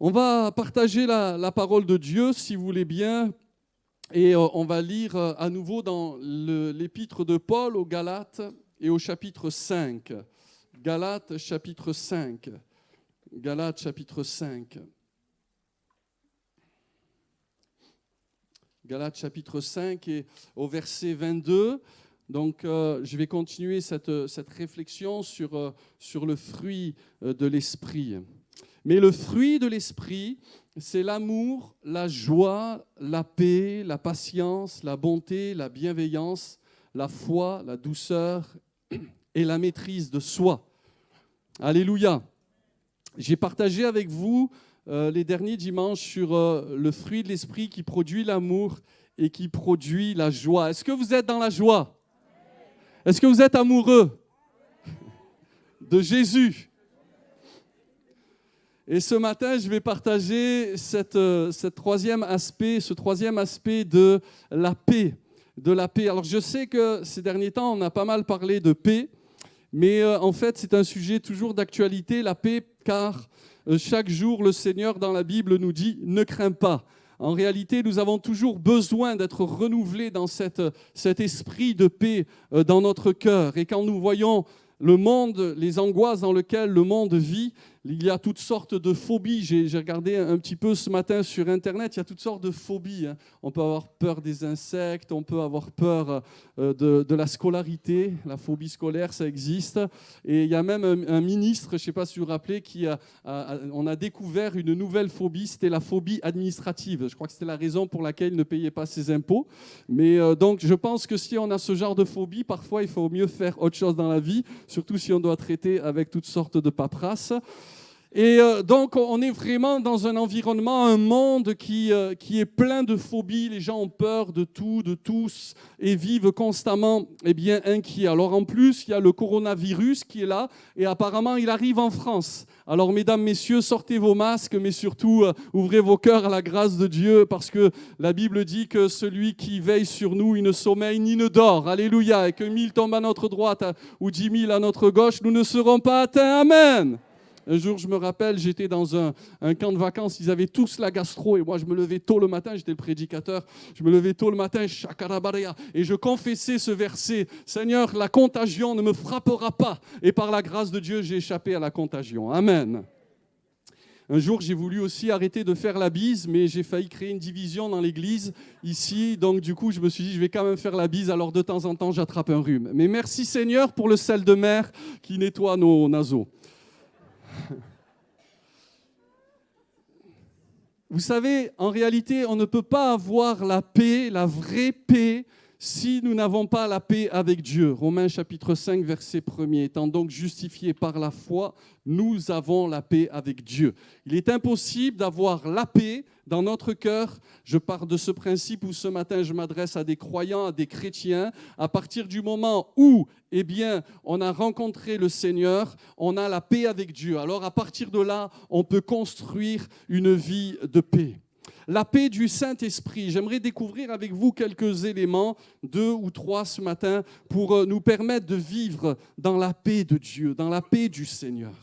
On va partager la parole de Dieu, si vous voulez bien, et on va lire à nouveau dans l'épître de Paul aux Galates et au chapitre 5. Galates, chapitre 5. Galates, chapitre 5. Galates, chapitre 5 et au verset 22. Donc, je vais continuer cette réflexion sur le fruit de l'esprit. Mais le fruit de l'esprit, c'est l'amour, la joie, la paix, la patience, la bonté, la bienveillance, la foi, la douceur et la maîtrise de soi. Alléluia. J'ai partagé avec vous les derniers dimanches sur le fruit de l'esprit qui produit l'amour et qui produit la joie. Est-ce que vous êtes dans la joie? Est-ce que vous êtes amoureux de Jésus? Et ce matin, je vais partager ce troisième aspect de la paix. Alors, je sais que ces derniers temps, on a pas mal parlé de paix, mais en fait, c'est un sujet toujours d'actualité, la paix, car chaque jour, le Seigneur, dans la Bible, nous dit « ne crains pas ». En réalité, nous avons toujours besoin d'être renouvelés dans cet esprit de paix dans notre cœur. Et quand nous voyons le monde, les angoisses dans lesquelles le monde vit, il y a toutes sortes de phobies. J'ai regardé un petit peu ce matin sur Internet, il y a toutes sortes de phobies. On peut avoir peur des insectes, on peut avoir peur de la scolarité. La phobie scolaire, ça existe. Et il y a même un ministre, je ne sais pas si vous vous rappelez, on a découvert une nouvelle phobie, c'était la phobie administrative. Je crois que c'était la raison pour laquelle il ne payait pas ses impôts. Mais donc, je pense que si on a ce genre de phobie, parfois, il faut mieux faire autre chose dans la vie, surtout si on doit traiter avec toutes sortes de paperasses. Et donc, on est vraiment dans un environnement, un monde qui est plein de phobies. Les gens ont peur de tout, de tous, et vivent constamment inquiets. Alors en plus, il y a le coronavirus qui est là, et apparemment, il arrive en France. Alors, mesdames, messieurs, sortez vos masques, mais surtout, ouvrez vos cœurs à la grâce de Dieu, parce que la Bible dit que celui qui veille sur nous, il ne sommeille ni ne dort. Alléluia. Et que 1000 tombent à notre droite ou 10 000 à notre gauche, nous ne serons pas atteints. Amen. Un jour, je me rappelle, j'étais dans un camp de vacances, ils avaient tous la gastro, et moi, je me levais tôt le matin, j'étais le prédicateur, je me levais tôt le matin, shakarabaria, et je confessais ce verset, « Seigneur, la contagion ne me frappera pas », et par la grâce de Dieu, j'ai échappé à la contagion. Amen. Un jour, j'ai voulu aussi arrêter de faire la bise, mais j'ai failli créer une division dans l'église, ici, donc du coup, je me suis dit, je vais quand même faire la bise, alors de temps en temps, j'attrape un rhume. Mais merci Seigneur pour le sel de mer qui nettoie nos naseaux. Vous savez, en réalité, on ne peut pas avoir la paix, la vraie paix, si nous n'avons pas la paix avec Dieu. Romains chapitre 5, verset 1er. Étant donc justifiés par la foi, nous avons la paix avec Dieu. Il est impossible d'avoir la paix dans notre cœur. Je pars de ce principe où ce matin, je m'adresse à des croyants, à des chrétiens. À partir du moment où, on a rencontré le Seigneur, on a la paix avec Dieu. Alors, à partir de là, on peut construire une vie de paix. La paix du Saint-Esprit. J'aimerais découvrir avec vous quelques éléments, 2 ou 3 ce matin, pour nous permettre de vivre dans la paix de Dieu, dans la paix du Seigneur.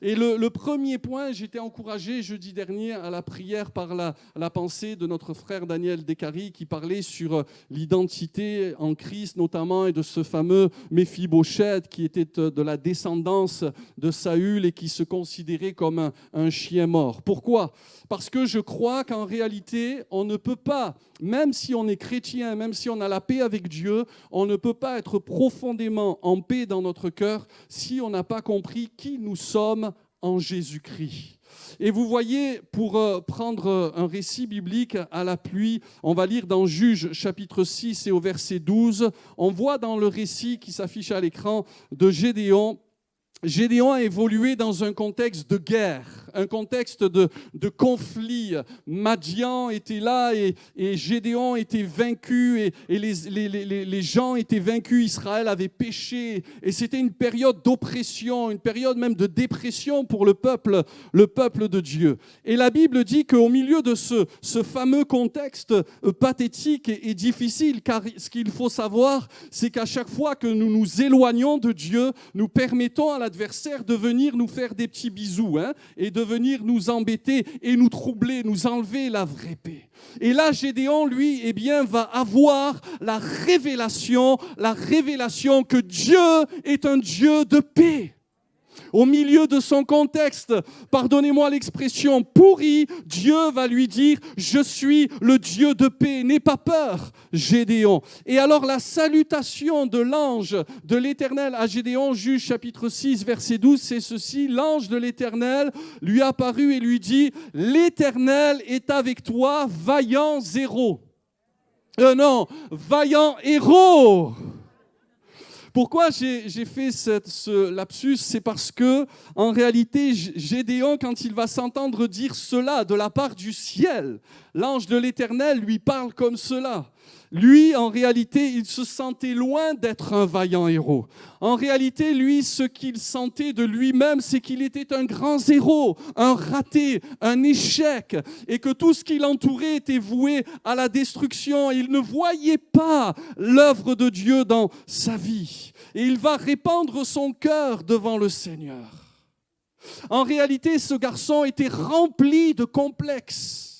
Et le premier point, j'étais encouragé jeudi dernier à la prière par la pensée de notre frère Daniel Descaries qui parlait sur l'identité en Christ notamment et de ce fameux Méphibosheth qui était de la descendance de Saül et qui se considérait comme un chien mort. Pourquoi ? Parce que je crois qu'en réalité, on ne peut pas, même si on est chrétien, même si on a la paix avec Dieu, on ne peut pas être profondément en paix dans notre cœur si on n'a pas compris qui nous sommes en Jésus-Christ. Et vous voyez, pour prendre un récit biblique à l'appui, on va lire dans Juges chapitre 6 et au verset 12, on voit dans le récit qui s'affiche à l'écran de Gédéon, Gédéon a évolué dans un contexte de guerre, un contexte de conflit. Madian était là et Gédéon était vaincu et les gens étaient vaincus. Israël avait péché et c'était une période d'oppression, une période même de dépression pour le peuple de Dieu. Et la Bible dit qu'au milieu de ce fameux contexte pathétique et difficile, car ce qu'il faut savoir, c'est qu'à chaque fois que nous nous éloignons de Dieu, nous permettons à la adversaires de venir nous faire des petits bisous et de venir nous embêter et nous troubler, nous enlever la vraie paix. Et là, Gédéon, lui, va avoir la révélation que Dieu est un Dieu de paix. Au milieu de son contexte, pardonnez-moi l'expression, pourri, Dieu va lui dire « Je suis le Dieu de paix, n'aie pas peur, Gédéon ». Et alors la salutation de l'ange de l'Éternel à Gédéon, Juges chapitre 6, verset 12, c'est ceci, l'ange de l'Éternel lui apparut et lui dit « L'Éternel est avec toi, vaillant vaillant héros ». Pourquoi j'ai fait ce lapsus? C'est parce que, en réalité, Gédéon, quand il va s'entendre dire cela de la part du ciel, l'ange de l'Éternel lui parle comme cela. Lui, en réalité, il se sentait loin d'être un vaillant héros. En réalité, lui, ce qu'il sentait de lui-même, c'est qu'il était un grand zéro, un raté, un échec, et que tout ce qui l'entourait était voué à la destruction. Il ne voyait pas l'œuvre de Dieu dans sa vie. Et il va répandre son cœur devant le Seigneur. En réalité, ce garçon était rempli de complexes.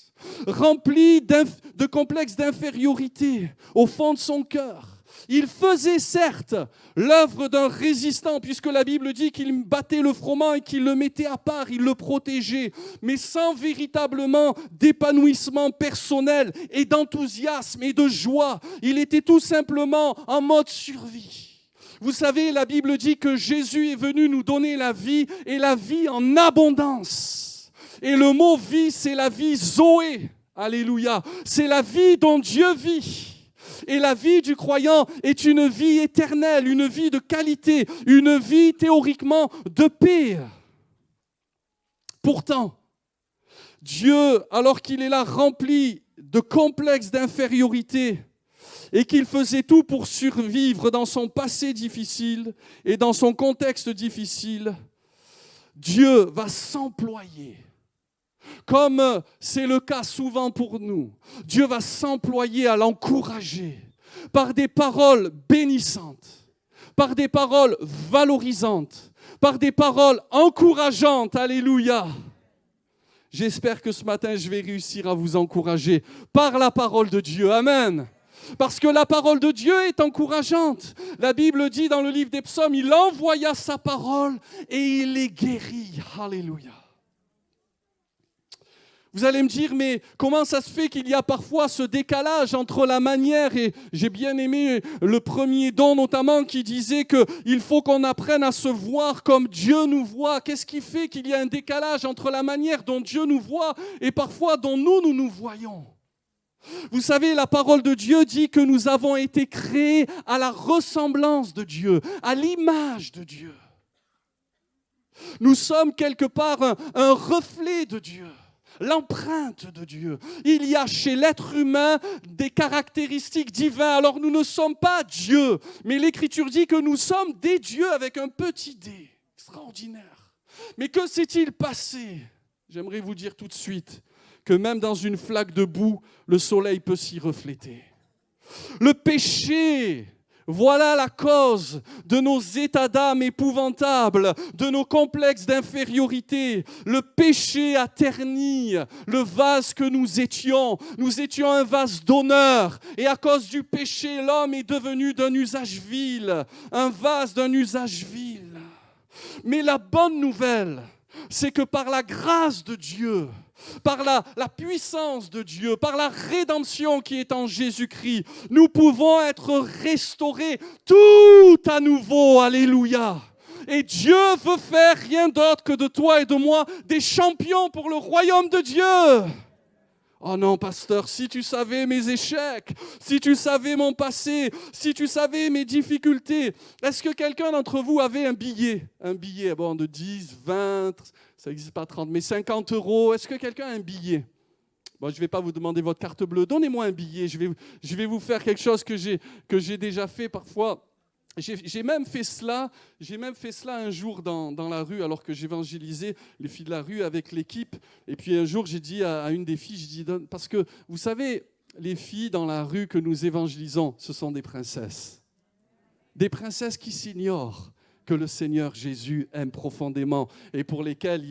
Rempli de complexes d'infériorité au fond de son cœur. Il faisait certes l'œuvre d'un résistant, puisque la Bible dit qu'il battait le froment et qu'il le mettait à part, il le protégeait, mais sans véritablement d'épanouissement personnel et d'enthousiasme et de joie. Il était tout simplement en mode survie. Vous savez, la Bible dit que Jésus est venu nous donner la vie et la vie en abondance. Et le mot vie, c'est la vie Zoé. Alléluia. C'est la vie dont Dieu vit. Et la vie du croyant est une vie éternelle, une vie de qualité, une vie théoriquement de paix. Pourtant, Dieu, alors qu'il est là rempli de complexes d'infériorité et qu'il faisait tout pour survivre dans son passé difficile et dans son contexte difficile, Dieu va s'employer. Comme c'est le cas souvent pour nous, Dieu va s'employer à l'encourager par des paroles bénissantes, par des paroles valorisantes, par des paroles encourageantes. Alléluia. J'espère que ce matin, je vais réussir à vous encourager par la parole de Dieu. Amen. Parce que la parole de Dieu est encourageante. La Bible dit dans le livre des Psaumes, il envoya sa parole et il les guérit. Alléluia. Vous allez me dire, mais comment ça se fait qu'il y a parfois ce décalage entre la manière, et j'ai bien aimé le premier don notamment qui disait qu'il faut qu'on apprenne à se voir comme Dieu nous voit. Qu'est-ce qui fait qu'il y a un décalage entre la manière dont Dieu nous voit et parfois dont nous nous voyons? Vous savez, la parole de Dieu dit que nous avons été créés à la ressemblance de Dieu, à l'image de Dieu. Nous sommes quelque part un reflet de Dieu. L'empreinte de Dieu. Il y a chez l'être humain des caractéristiques divines. Alors nous ne sommes pas Dieu, mais l'Écriture dit que nous sommes des dieux avec un petit d. Extraordinaire. Mais que s'est-il passé? J'aimerais vous dire tout de suite que même dans une flaque de boue, le soleil peut s'y refléter. Le péché, voilà la cause de nos états d'âme épouvantables, de nos complexes d'infériorité. Le péché a terni le vase que nous étions. Nous étions un vase d'honneur. Et à cause du péché, l'homme est devenu d'un usage vil. Un vase d'un usage vil. Mais la bonne nouvelle, c'est que par la grâce de Dieu, par la puissance de Dieu, par la rédemption qui est en Jésus-Christ, nous pouvons être restaurés tout à nouveau. Alléluia. Et Dieu veut faire rien d'autre que de toi et de moi des champions pour le royaume de Dieu. Oh non, pasteur, si tu savais mes échecs, si tu savais mon passé, si tu savais mes difficultés. Est-ce que quelqu'un d'entre vous avait un billet de 10, 20, ça n'existe pas 30, mais 50 €. Est-ce que quelqu'un a un billet? Bon, je ne vais pas vous demander votre carte bleue. Donnez-moi un billet. Je vais vous faire quelque chose que j'ai déjà fait parfois. J'ai même fait cela un jour dans la rue, alors que j'évangélisais les filles de la rue avec l'équipe. Et puis un jour, j'ai dit à une des filles, parce que vous savez, les filles dans la rue que nous évangélisons, ce sont des princesses. Des princesses qui s'ignorent, que le Seigneur Jésus aime profondément et pour lesquels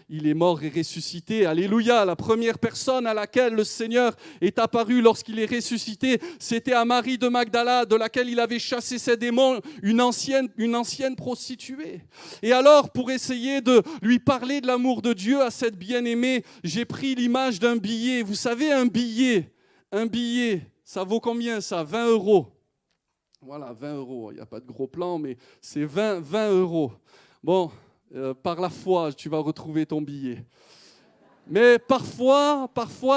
il est mort et ressuscité. Alléluia! La première personne à laquelle le Seigneur est apparu lorsqu'il est ressuscité, c'était à Marie de Magdala, de laquelle il avait chassé ses démons, une ancienne prostituée. Et alors, pour essayer de lui parler de l'amour de Dieu à cette bien-aimée, j'ai pris l'image d'un billet. Vous savez, un billet, ça vaut combien ça? 20 euros. Voilà, 20 euros. Il n'y a pas de gros plan, mais c'est 20 euros. Bon, par la foi, tu vas retrouver ton billet. Mais parfois,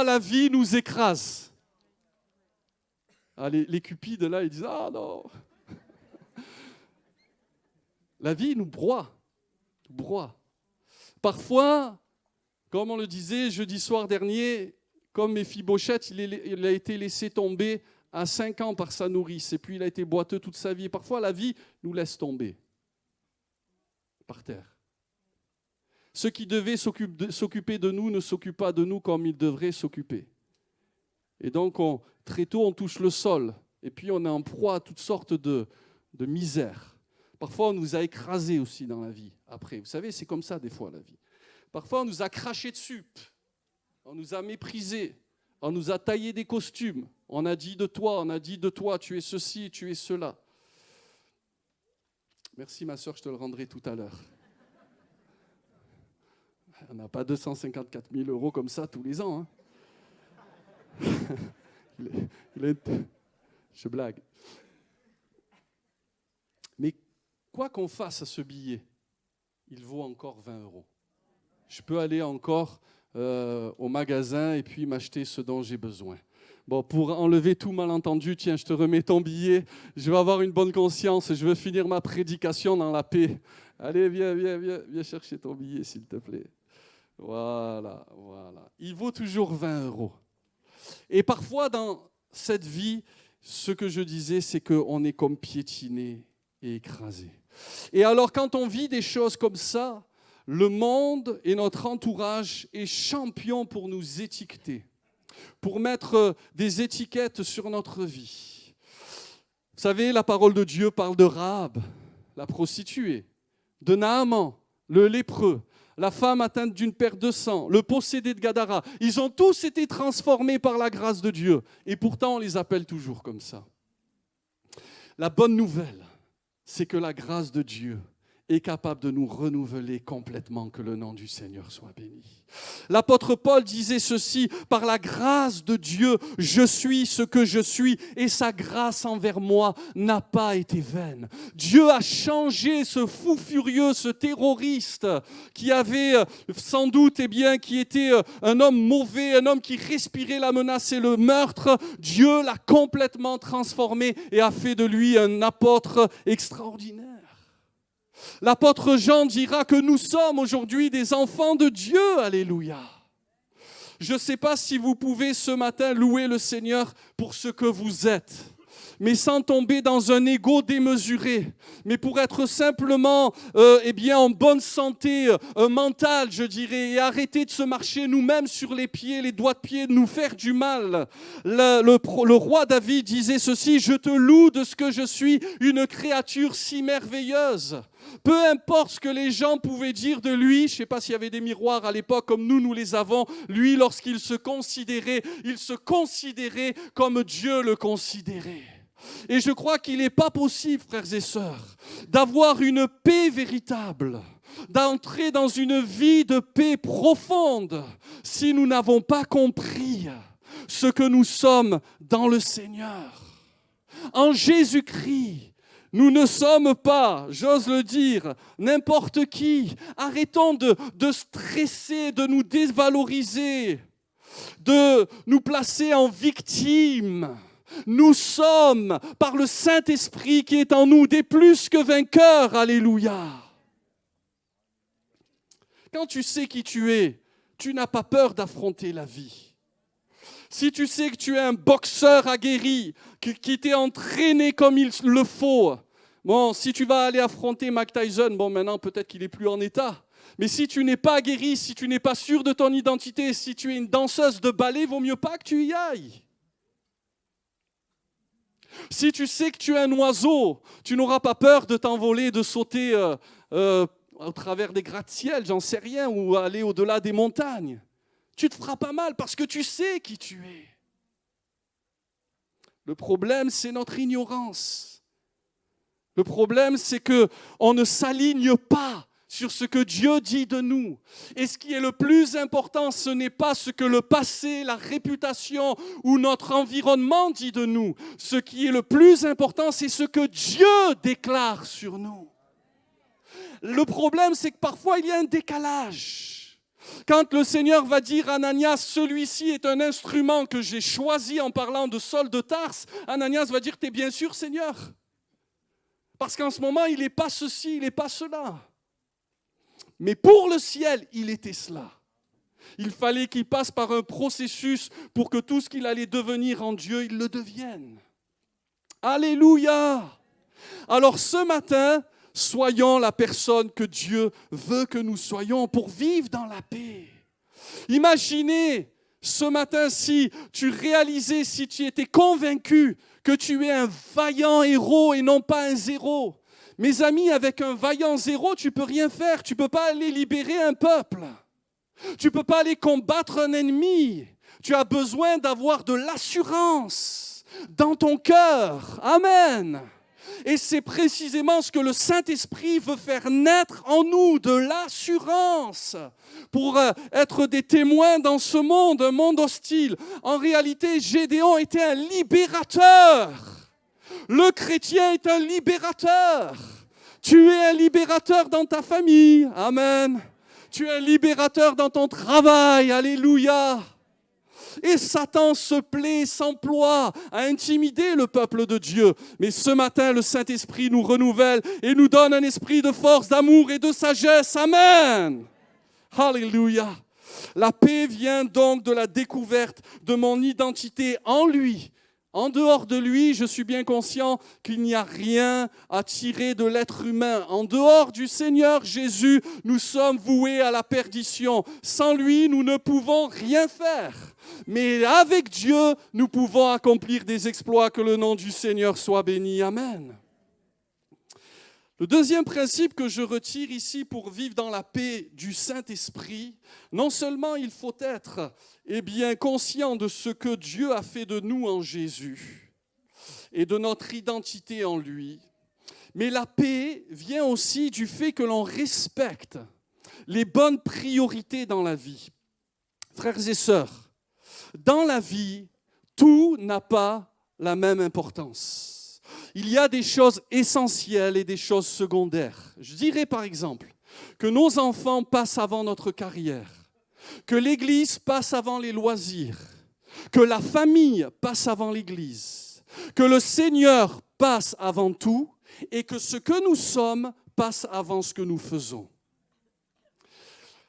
la vie nous écrase. Ah, les cupides, là, ils disent « Ah non !» La vie nous broie. Parfois, comme on le disait jeudi soir dernier, comme Méphibosheth, il a été laissé tomber à 5 ans par sa nourrice, et puis il a été boiteux toute sa vie. Et parfois, la vie nous laisse tomber par terre. Ceux qui devaient s'occuper de nous ne s'occupent pas de nous comme ils devraient s'occuper. Et donc, très tôt, on touche le sol, et puis on est en proie à toutes sortes de misères. Parfois, on nous a écrasés aussi dans la vie, après. Vous savez, c'est comme ça des fois, la vie. Parfois, on nous a craché dessus, on nous a méprisés, on nous a taillé des costumes. On a dit de toi, tu es ceci, tu es cela. Merci ma soeur, je te le rendrai tout à l'heure. On n'a pas 254 000 euros comme ça tous les ans. Hein. Je blague. Mais quoi qu'on fasse à ce billet, il vaut encore 20 euros. Je peux aller encore au magasin et puis m'acheter ce dont j'ai besoin. Bon, pour enlever tout malentendu, tiens, je te remets ton billet, je vais avoir une bonne conscience, je veux finir ma prédication dans la paix. Allez, viens chercher ton billet, s'il te plaît. Voilà. Il vaut toujours 20 euros. Et parfois, dans cette vie, ce que je disais, c'est qu'on est comme piétiné et écrasé. Et alors, quand on vit des choses comme ça, le monde et notre entourage est champion pour nous étiqueter, pour mettre des étiquettes sur notre vie. Vous savez, la parole de Dieu parle de Rahab, la prostituée, de Naaman, le lépreux, la femme atteinte d'une perte de sang, le possédé de Gadara. Ils ont tous été transformés par la grâce de Dieu. Et pourtant, on les appelle toujours comme ça. La bonne nouvelle, c'est que la grâce de Dieu est capable de nous renouveler complètement, que le nom du Seigneur soit béni. L'apôtre Paul disait ceci: par la grâce de Dieu, je suis ce que je suis, et sa grâce envers moi n'a pas été vaine. Dieu a changé ce fou furieux, ce terroriste, qui avait sans doute, qui était un homme mauvais, un homme qui respirait la menace et le meurtre. Dieu l'a complètement transformé et a fait de lui un apôtre extraordinaire. L'apôtre Jean dira que nous sommes aujourd'hui des enfants de Dieu. Alléluia. Je ne sais pas si vous pouvez ce matin louer le Seigneur pour ce que vous êtes, mais sans tomber dans un ego démesuré, mais pour être simplement en bonne santé mentale, je dirais, et arrêter de se marcher nous-mêmes sur les pieds, les doigts de pied, de nous faire du mal. Le roi David disait ceci: je te loue de ce que je suis une créature si merveilleuse. Peu importe ce que les gens pouvaient dire de lui, je ne sais pas s'il y avait des miroirs à l'époque comme nous les avons, lui, lorsqu'il se considérait, il se considérait comme Dieu le considérait. Et je crois qu'il n'est pas possible, frères et sœurs, d'avoir une paix véritable, d'entrer dans une vie de paix profonde, si nous n'avons pas compris ce que nous sommes dans le Seigneur. En Jésus-Christ, nous ne sommes pas, j'ose le dire, n'importe qui. Arrêtons de stresser, de nous dévaloriser, de nous placer en victime. Nous sommes, par le Saint-Esprit qui est en nous, des plus que vainqueurs. Alléluia. Quand tu sais qui tu es, tu n'as pas peur d'affronter la vie. Si tu sais que tu es un boxeur aguerri, qui t'est entraîné comme il le faut, bon, si tu vas aller affronter Mike Tyson, bon, maintenant peut-être qu'il n'est plus en état, mais si tu n'es pas aguerri, si tu n'es pas sûr de ton identité, si tu es une danseuse de ballet, vaut mieux pas que tu y ailles. Si tu sais que tu es un oiseau, tu n'auras pas peur de t'envoler, de sauter au travers des gratte-ciels, j'en sais rien, ou aller au-delà des montagnes. Tu te feras pas mal parce que tu sais qui tu es. Le problème, c'est notre ignorance. Le problème, c'est qu'on ne s'aligne pas sur ce que Dieu dit de nous. Et ce qui est le plus important, ce n'est pas ce que le passé, la réputation ou notre environnement dit de nous. Ce qui est le plus important, c'est ce que Dieu déclare sur nous. Le problème, c'est que parfois, il y a un décalage. Quand le Seigneur va dire à Ananias, celui-ci est un instrument que j'ai choisi en parlant de Saul de Tarse, Ananias va dire, t'es bien sûr, Seigneur? Parce qu'en ce moment, il n'est pas ceci, il n'est pas cela. Mais pour le ciel, il était cela. Il fallait qu'il passe par un processus pour que tout ce qu'il allait devenir en Dieu, il le devienne. Alléluia! Alors ce matin, soyons la personne que Dieu veut que nous soyons pour vivre dans la paix. Imaginez ce matin si tu réalisais, si tu étais convaincu que tu es un vaillant héros et non pas un zéro. Mes amis, avec un vaillant zéro, tu ne peux rien faire. Tu ne peux pas aller libérer un peuple. Tu ne peux pas aller combattre un ennemi. Tu as besoin d'avoir de l'assurance dans ton cœur. Amen. Et c'est précisément ce que le Saint-Esprit veut faire naître en nous, de l'assurance, pour être des témoins dans ce monde, un monde hostile. En réalité, Gédéon était un libérateur. Le chrétien est un libérateur. Tu es un libérateur dans ta famille. Amen. Tu es un libérateur dans ton travail. Alléluia. Et Satan se plaît, s'emploie à intimider le peuple de Dieu. Mais ce matin, le Saint-Esprit nous renouvelle et nous donne un esprit de force, d'amour et de sagesse. Amen. Alléluia. La paix vient donc de la découverte de mon identité en lui. En dehors de lui, je suis bien conscient qu'il n'y a rien à tirer de l'être humain. En dehors du Seigneur Jésus, nous sommes voués à la perdition. Sans lui, nous ne pouvons rien faire. Mais avec Dieu, nous pouvons accomplir des exploits. Que le nom du Seigneur soit béni. Amen. Le deuxième principe que je retire ici pour vivre dans la paix du Saint-Esprit, non seulement il faut être conscient de ce que Dieu a fait de nous en Jésus et de notre identité en lui, mais la paix vient aussi du fait que l'on respecte les bonnes priorités dans la vie. Frères et sœurs, dans la vie, tout n'a pas la même importance. Il y a des choses essentielles et des choses secondaires. Je dirais par exemple que nos enfants passent avant notre carrière, que l'Église passe avant les loisirs, que la famille passe avant l'Église, que le Seigneur passe avant tout et que ce que nous sommes passe avant ce que nous faisons.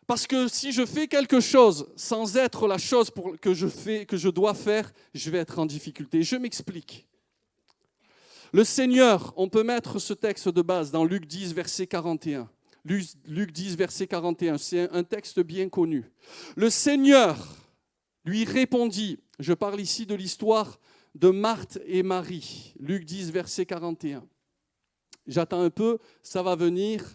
Parce que si je fais quelque chose sans être la chose que je dois faire, je vais être en difficulté. Je m'explique. Le Seigneur, on peut mettre ce texte de base dans Luc 10, verset 41. Luc 10, verset 41, c'est un texte bien connu. Le Seigneur lui répondit, je parle ici de l'histoire de Marthe et Marie. Luc 10, verset 41. J'attends un peu, ça va venir.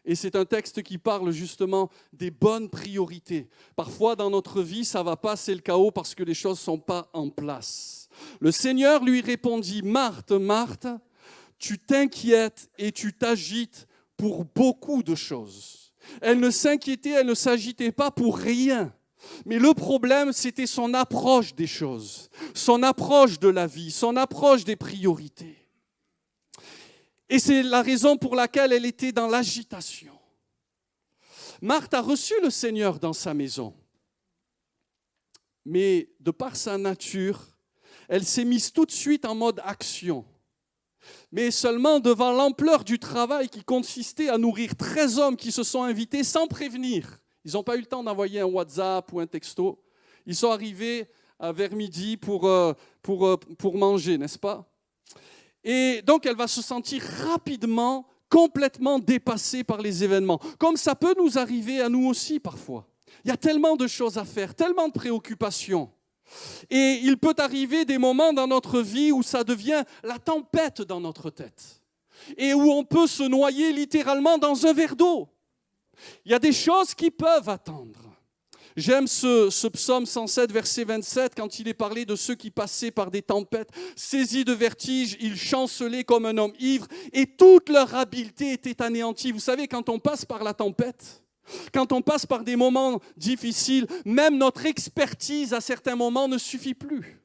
Et c'est un texte qui parle justement des bonnes priorités. Parfois dans notre vie, ça ne va pas, c'est le chaos parce que les choses ne sont pas en place. Le Seigneur lui répondit, « Marthe, Marthe, tu t'inquiètes et tu t'agites pour beaucoup de choses. » Elle ne s'inquiétait, elle ne s'agitait pas pour rien. Mais le problème, c'était son approche des choses, son approche de la vie, son approche des priorités. Et c'est la raison pour laquelle elle était dans l'agitation. Marthe a reçu le Seigneur dans sa maison. Mais de par sa nature, elle s'est mise tout de suite en mode action. Mais seulement devant l'ampleur du travail qui consistait à nourrir 13 hommes qui se sont invités sans prévenir. Ils n'ont pas eu le temps d'envoyer un WhatsApp ou un texto. Ils sont arrivés vers midi pour manger, n'est-ce pas? Et donc, elle va se sentir rapidement, complètement dépassée par les événements. Comme ça peut nous arriver à nous aussi parfois. Il y a tellement de choses à faire, tellement de préoccupations. Et il peut arriver des moments dans notre vie où ça devient la tempête dans notre tête. Et où on peut se noyer littéralement dans un verre d'eau. Il y a des choses qui peuvent attendre. J'aime ce psaume 107, verset 27, quand il est parlé de ceux qui passaient par des tempêtes. Saisis de vertige, ils chancelaient comme un homme ivre et toute leur habileté était anéantie. Vous savez, quand on passe par la tempête, quand on passe par des moments difficiles, même notre expertise à certains moments ne suffit plus.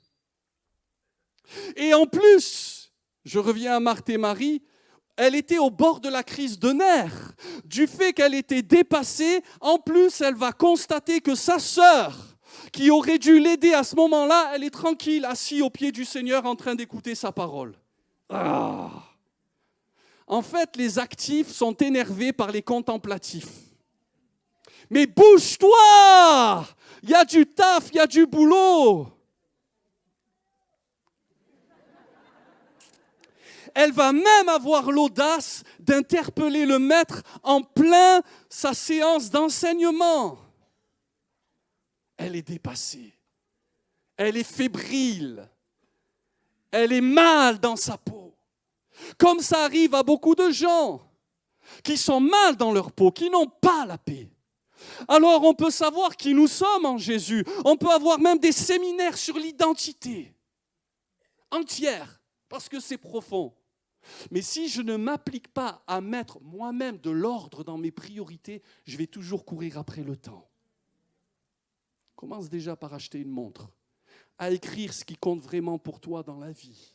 Et en plus, je reviens à Marthe et Marie, elle était au bord de la crise de nerfs. Du fait qu'elle était dépassée, en plus, elle va constater que sa sœur, qui aurait dû l'aider à ce moment-là, elle est tranquille, assise au pied du Seigneur, en train d'écouter sa parole. Ah. En fait, les actifs sont énervés par les contemplatifs. Mais bouge-toi! Il y a du taf, il y a du boulot. Elle va même avoir l'audace d'interpeller le maître en plein sa séance d'enseignement. Elle est dépassée. Elle est fébrile. Elle est mal dans sa peau. Comme ça arrive à beaucoup de gens qui sont mal dans leur peau, qui n'ont pas la paix. Alors on peut savoir qui nous sommes en Jésus. On peut avoir même des séminaires sur l'identité entière, parce que c'est profond. Mais si je ne m'applique pas à mettre moi-même de l'ordre dans mes priorités, je vais toujours courir après le temps. Commence déjà par acheter une montre, à écrire ce qui compte vraiment pour toi dans la vie.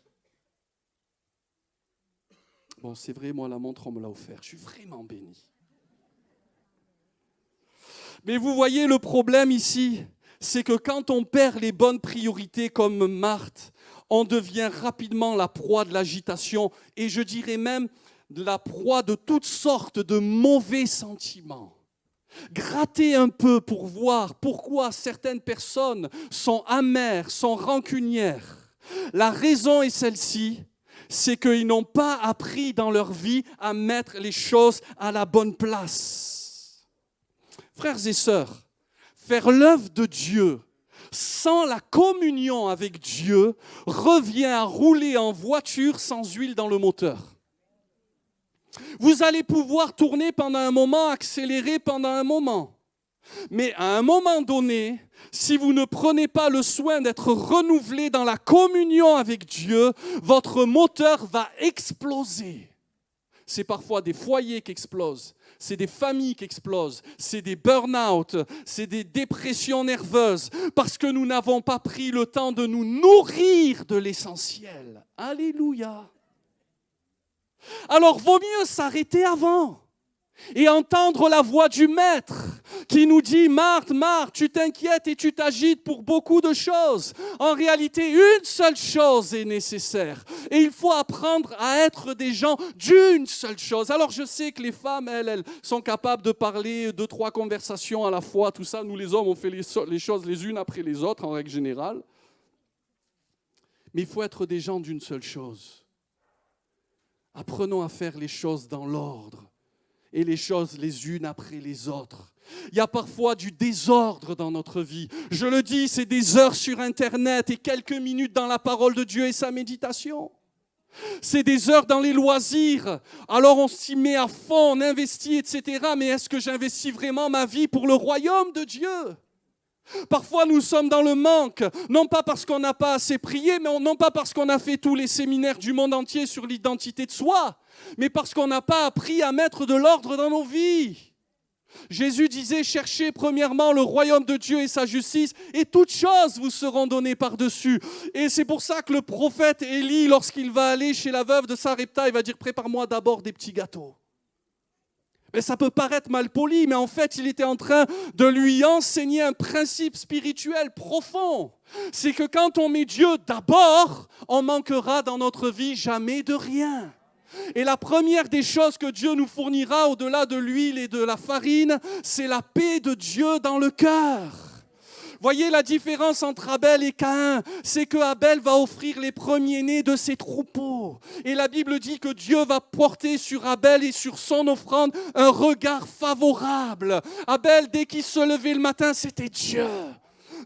Bon, c'est vrai, moi la montre, on me l'a offert. Je suis vraiment béni. Mais vous voyez le problème ici, c'est que quand on perd les bonnes priorités comme Marthe, on devient rapidement la proie de l'agitation et je dirais même la proie de toutes sortes de mauvais sentiments. Grattez un peu pour voir pourquoi certaines personnes sont amères, sont rancunières. La raison est celle-ci, c'est qu'ils n'ont pas appris dans leur vie à mettre les choses à la bonne place. Frères et sœurs, faire l'œuvre de Dieu sans la communion avec Dieu revient à rouler en voiture sans huile dans le moteur. Vous allez pouvoir tourner pendant un moment, accélérer pendant un moment. Mais à un moment donné, si vous ne prenez pas le soin d'être renouvelé dans la communion avec Dieu, votre moteur va exploser. C'est parfois des foyers qui explosent, c'est des familles qui explosent, c'est des burn-out, c'est des dépressions nerveuses, parce que nous n'avons pas pris le temps de nous nourrir de l'essentiel. Alléluia. Alors, vaut mieux s'arrêter avant et entendre la voix du Maître qui nous dit « Marthe, Marthe, tu t'inquiètes et tu t'agites pour beaucoup de choses. En réalité, une seule chose est nécessaire. Et il faut apprendre à être des gens d'une seule chose. » Alors, je sais que les femmes, elles sont capables de parler 2-3 conversations à la fois. Tout ça, nous les hommes, on fait les choses les unes après les autres, en règle générale. Mais il faut être des gens d'une seule chose. Apprenons à faire les choses dans l'ordre et les choses les unes après les autres. Il y a parfois du désordre dans notre vie. Je le dis, c'est des heures sur Internet et quelques minutes dans la parole de Dieu et sa méditation. C'est des heures dans les loisirs. Alors on s'y met à fond, on investit, etc. Mais est-ce que j'investis vraiment ma vie pour le royaume de Dieu ? Parfois, nous sommes dans le manque, non pas parce qu'on n'a pas assez prié, mais non pas parce qu'on a fait tous les séminaires du monde entier sur l'identité de soi, mais parce qu'on n'a pas appris à mettre de l'ordre dans nos vies. Jésus disait, cherchez premièrement le royaume de Dieu et sa justice, et toutes choses vous seront données par-dessus. Et c'est pour ça que le prophète Élie, lorsqu'il va aller chez la veuve de Sarepta, il va dire, prépare-moi d'abord des petits gâteaux. Mais ça peut paraître mal poli, mais en fait, il était en train de lui enseigner un principe spirituel profond. C'est que quand on met Dieu d'abord, on manquera dans notre vie jamais de rien. Et la première des choses que Dieu nous fournira au-delà de l'huile et de la farine, c'est la paix de Dieu dans le cœur. Voyez la différence entre Abel et Caïn, c'est que Abel va offrir les premiers-nés de ses troupeaux. Et la Bible dit que Dieu va porter sur Abel et sur son offrande un regard favorable. Abel, dès qu'il se levait le matin, c'était Dieu.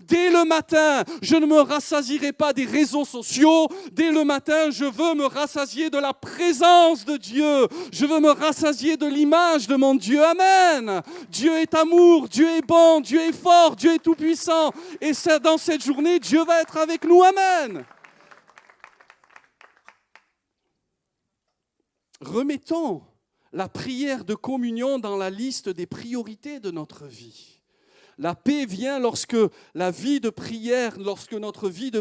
Dès le matin, je ne me rassasierai pas des réseaux sociaux. Dès le matin, je veux me rassasier de la présence de Dieu. Je veux me rassasier de l'image de mon Dieu. Amen. Dieu est amour, Dieu est bon, Dieu est fort, Dieu est tout-puissant. Et dans cette journée, Dieu va être avec nous. Amen. Remettons la prière de communion dans la liste des priorités de notre vie. La paix vient lorsque notre vie de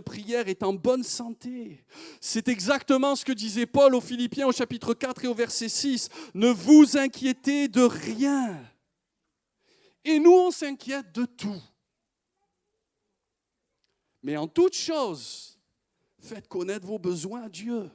prière est en bonne santé. C'est exactement ce que disait Paul aux Philippiens au chapitre 4 et au verset 6. Ne vous inquiétez de rien. Et nous, on s'inquiète de tout. Mais en toute chose, faites connaître vos besoins à Dieu.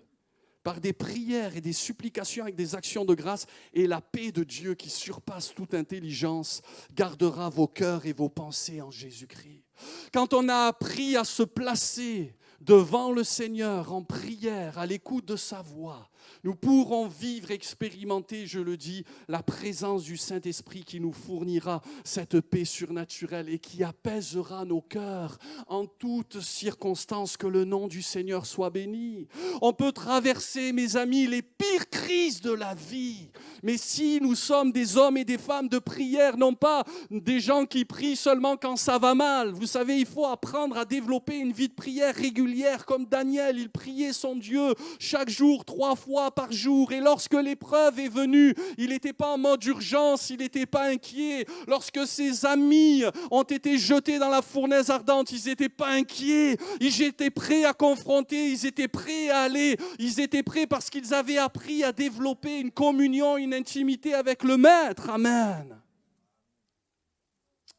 Par des prières et des supplications avec des actions de grâce, et la paix de Dieu qui surpasse toute intelligence gardera vos cœurs et vos pensées en Jésus-Christ. Quand on a appris à se placer devant le Seigneur en prière, à l'écoute de sa voix, nous pourrons vivre, expérimenter, je le dis, la présence du Saint-Esprit qui nous fournira cette paix surnaturelle et qui apaisera nos cœurs en toutes circonstances. Que le nom du Seigneur soit béni. On peut traverser, mes amis, les pires crises de la vie. Mais si nous sommes des hommes et des femmes de prière, non pas des gens qui prient seulement quand ça va mal. Vous savez, il faut apprendre à développer une vie de prière régulière. Comme Daniel, il priait son Dieu chaque jour, 3 fois par jour. Et lorsque l'épreuve est venue, il n'était pas en mode urgence, il n'était pas inquiet. Lorsque ses amis ont été jetés dans la fournaise ardente, ils n'étaient pas inquiets. Ils étaient prêts à confronter, ils étaient prêts à aller. Ils étaient prêts parce qu'ils avaient appris à développer une communion, une intimité avec le Maître. Amen.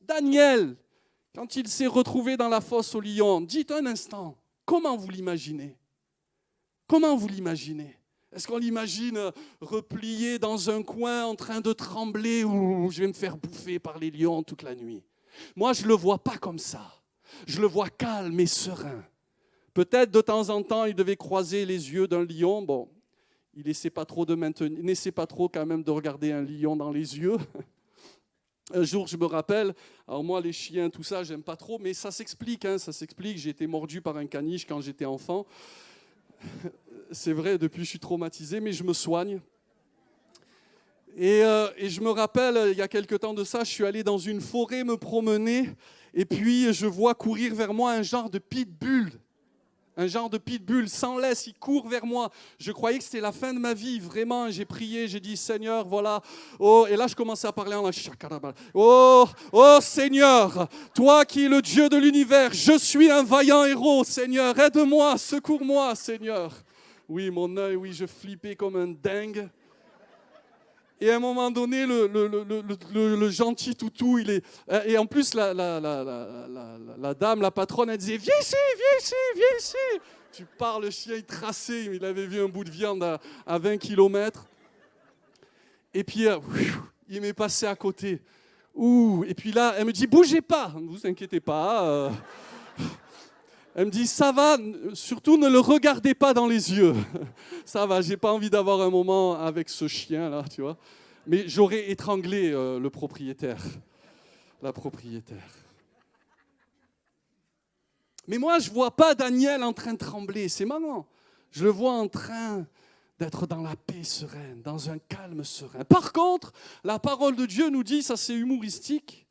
Daniel, quand il s'est retrouvé dans la fosse aux lions, dites un instant, comment vous l'imaginez? Comment vous l'imaginez? Est-ce qu'on l'imagine replié dans un coin en train de trembler ou je vais me faire bouffer par les lions toute la nuit? Moi, je ne le vois pas comme ça. Je le vois calme et serein. Peut-être de temps en temps, il devait croiser les yeux d'un lion. Bon, il n'essaie pas trop quand même de regarder un lion dans les yeux. Un jour, je me rappelle, alors moi, les chiens, tout ça, j'aime pas trop, mais ça s'explique, ça s'explique. J'ai été mordu par un caniche quand j'étais enfant. C'est vrai, depuis, je suis traumatisé, mais je me soigne. Et je me rappelle, il y a quelque temps de ça, je suis allé dans une forêt me promener, et puis je vois courir vers moi un genre de pitbull. Un genre de pitbull sans laisse, il court vers moi. Je croyais que c'était la fin de ma vie, vraiment. J'ai prié, j'ai dit, Seigneur, voilà. Oh, et là, je commençais à parler en oh Seigneur, toi qui es le Dieu de l'univers, je suis un vaillant héros, Seigneur. Aide-moi, secours-moi, Seigneur. Oui, mon œil, oui, je flippais comme un dingue. Et à un moment donné, le gentil toutou, il est... Et en plus, la dame, la patronne, elle disait « Viens ici, viens ici, viens ici !» Tu pars, le chien, il traçait, il avait vu un bout de viande à 20 km. Et puis, il m'est passé à côté. Ouh. Et puis là, elle me dit « Bougez pas, ne vous inquiétez pas. » Elle me dit « Ça va, surtout ne le regardez pas dans les yeux. » Ça va, j'ai pas envie d'avoir un moment avec ce chien-là, tu vois. Mais j'aurais étranglé le propriétaire, la propriétaire. Mais moi, je ne vois pas Daniel en train de trembler, c'est marrant. Je le vois en train d'être dans la paix sereine, dans un calme serein. Par contre, la parole de Dieu nous dit, ça c'est humoristique,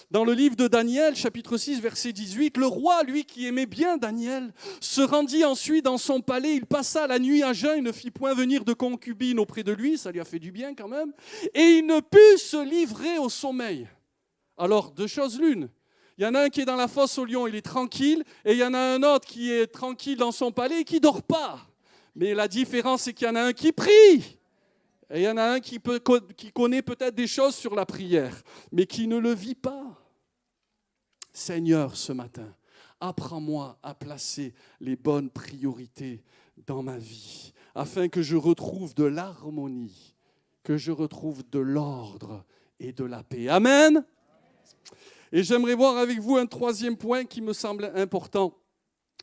dans le livre de Daniel, chapitre 6, verset 18, le roi, lui qui aimait bien Daniel, se rendit ensuite dans son palais. Il passa la nuit à jeun, il ne fit point venir de concubine auprès de lui, ça lui a fait du bien quand même, et il ne put se livrer au sommeil. Alors, 2 choses l'une. Il y en a un qui est dans la fosse aux lions, il est tranquille, et il y en a un autre qui est tranquille dans son palais et qui ne dort pas. Mais la différence, c'est qu'il y en a un qui prie. Et il y en a un qui connaît peut-être des choses sur la prière, mais qui ne le vit pas. Seigneur, ce matin, apprends-moi à placer les bonnes priorités dans ma vie, afin que je retrouve de l'harmonie, que je retrouve de l'ordre et de la paix. Amen. Et j'aimerais voir avec vous un 3e point qui me semble important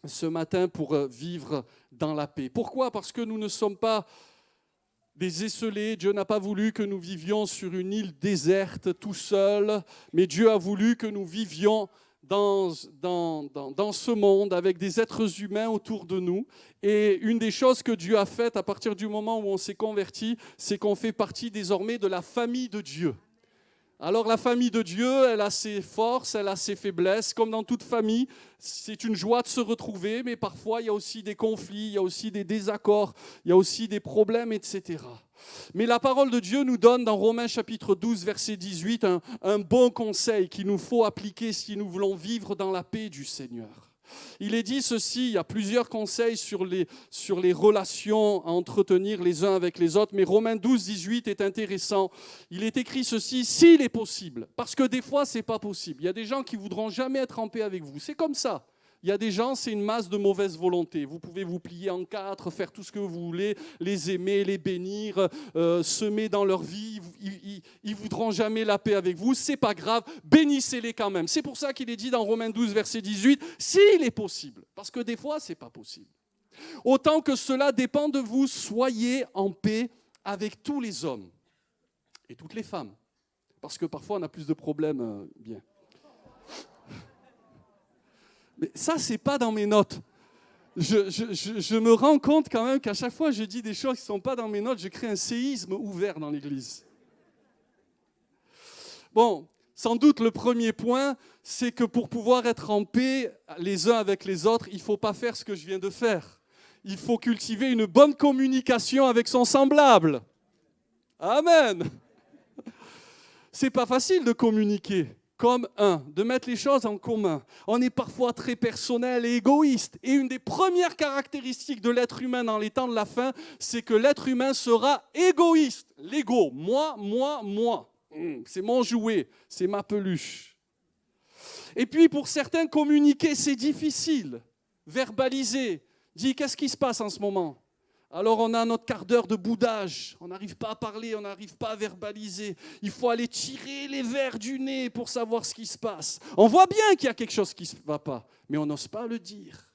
ce matin pour vivre dans la paix. Pourquoi ? Parce que nous ne sommes pas des esselés. Dieu n'a pas voulu que nous vivions sur une île déserte tout seuls, mais Dieu a voulu que nous vivions dans ce monde avec des êtres humains autour de nous. Et une des choses que Dieu a faites à partir du moment où on s'est converti, c'est qu'on fait partie désormais de la famille de Dieu. Alors la famille de Dieu, elle a ses forces, elle a ses faiblesses. Comme dans toute famille, c'est une joie de se retrouver, mais parfois il y a aussi des conflits, il y a aussi des désaccords, il y a aussi des problèmes, etc. Mais la parole de Dieu nous donne dans Romains chapitre 12, verset 18, un bon conseil qu'il nous faut appliquer si nous voulons vivre dans la paix du Seigneur. Il est dit ceci, il y a plusieurs conseils sur les relations à entretenir les uns avec les autres, mais Romains 12, 18 est intéressant. Il est écrit ceci, s'il est possible, parce que des fois, ce n'est pas possible. Il y a des gens qui ne voudront jamais être en paix avec vous. C'est comme ça. Il y a des gens, c'est une masse de mauvaise volonté. Vous pouvez vous plier en quatre, faire tout ce que vous voulez, les aimer, les bénir, semer dans leur vie. Ils ne voudront jamais la paix avec vous. Ce n'est pas grave, bénissez-les quand même. C'est pour ça qu'il est dit dans Romains 12, verset 18, s'il est possible. Parce que des fois, ce n'est pas possible. Autant que cela dépend de vous, soyez en paix avec tous les hommes et toutes les femmes. Parce que parfois, on a plus de problèmes. Bien. Mais ça, ce n'est pas dans mes notes. Je me rends compte quand même qu'à chaque fois que je dis des choses qui ne sont pas dans mes notes, je crée un séisme ouvert dans l'Église. Bon, sans doute le premier point, c'est que pour pouvoir être en paix les uns avec les autres, il ne faut pas faire ce que je viens de faire. Il faut cultiver une bonne communication avec son semblable. Amen. Ce n'est pas facile de communiquer. Comme de mettre les choses en commun. On est parfois très personnel et égoïste. Et une des premières caractéristiques de l'être humain dans les temps de la fin, c'est que l'être humain sera égoïste. L'ego, moi, moi, moi. C'est mon jouet, c'est ma peluche. Et puis pour certains, communiquer, c'est difficile. Verbaliser, dire qu'est-ce qui se passe en ce moment ? Alors on a notre quart d'heure de boudage, on n'arrive pas à parler, on n'arrive pas à verbaliser. Il faut aller tirer les vers du nez pour savoir ce qui se passe. On voit bien qu'il y a quelque chose qui ne va pas, mais on n'ose pas le dire.